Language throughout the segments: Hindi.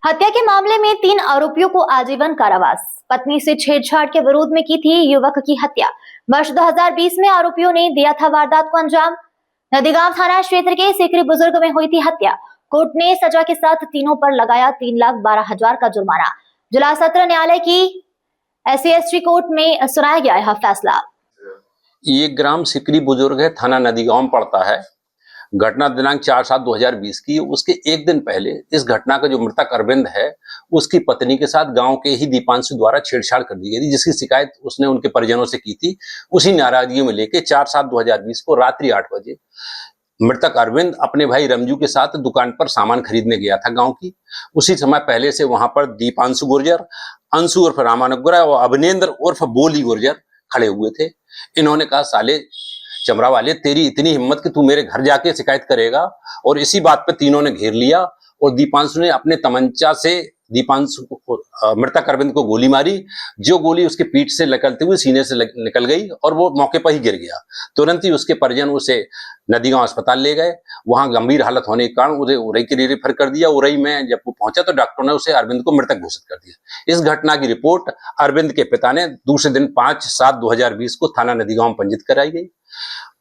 हत्या के मामले में 3 आरोपियों को आजीवन कारावास। पत्नी से छेड़छाड़ के विरोध में की थी युवक की हत्या। वर्ष 2020 में आरोपियों ने दिया था वारदात को अंजाम। नदीगांव थाना क्षेत्र के सिकरी बुजुर्ग में हुई थी हत्या। कोर्ट ने सजा के साथ तीनों पर लगाया 3,12,000 का जुर्माना। जिला सत्र न्यायालय की SC/ST कोर्ट में सुनाया गया यह फैसला। ये ग्राम सिकरी बुजुर्ग है, थाना नदीगांव में पड़ता है। घटना दिनांक 4/7/2020 की। उसके एक दिन पहले इस घटना का जो मृतक अरविंद है, उसकी पत्नी के साथ गांव के ही दीपांशु द्वारा छेड़छाड़ कर दी गई थी, जिसकी शिकायत उसने उनके परिजनों से की थी। उसी नाराजगी में लेके 4/7/2020 को रात्रि 8 बजे मृतक अरविंद अपने भाई रमजू के साथ दुकान पर सामान खरीदने गया था गांव की। उसी समय पहले से वहां पर दीपांशु गुर्जर, अंशु उर्फ रामानुग्रह और अभिनेंद्र उर्फ बोली गुर्जर खड़े हुए थे। इन्होंने कहा, साले चमरा वाले, तेरी इतनी हिम्मत कि तू मेरे घर जाके शिकायत करेगा। और इसी बात पे तीनों ने घेर लिया और दीपांशु ने अपने तमंचा से मृतक अरविंद को गोली मारी। जो गोली उसके पीठ से निकलते हुए सीने से निकल गई और वो मौके पर ही गिर गया। तुरंत ही उसके परिजन उसे नदीगांव अस्पताल ले गए। वहां गंभीर हालत होने के कारण उसे उरई के लिए रेफर कर दिया। उरई में जब वो पहुंचा तो डॉक्टरों ने उसे अरविंद को मृतक घोषित कर दिया। इस घटना की रिपोर्ट अरविंद के पिता ने दूसरे दिन 5/7/2020 को थाना नदीगांव में पंजीत कराई गई।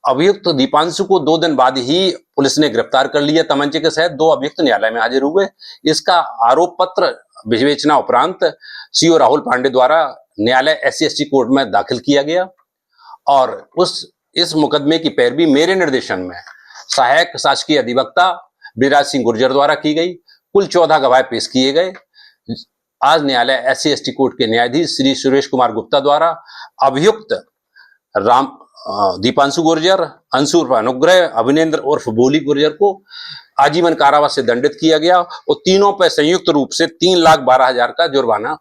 अभियुक्त दीपांशु को 2 दिन बाद ही पुलिस ने गिरफ्तार कर लिया। तमंचे के सहित 2 अभियुक्त न्यायालय में हाजिर हुए। इसका आरोप पत्र विवेचना उपरांत CO राहुल पांडे द्वारा न्यायालय SC/ST कोर्ट में दाखिल किया गया और इस मुकदमे की पैरवी मेरे निर्देशन में सहायक शासकीय अधिवक्ता बृजराज सिंह गुर्जर द्वारा की गई। कुल 14 गवाह पेश किए गए। आज न्यायालय SC/ST कोर्ट के न्यायाधीश श्री सुरेश कुमार गुप्ता द्वारा अभियुक्त दीपांशु गुर्जर, अंशु उर्फ अनुग्रह, अभिनेंद्र उर्फ बोली गुर्जर को आजीवन कारावास से दंडित किया गया और तीनों पर संयुक्त रूप से 3,12,000 का जुर्माना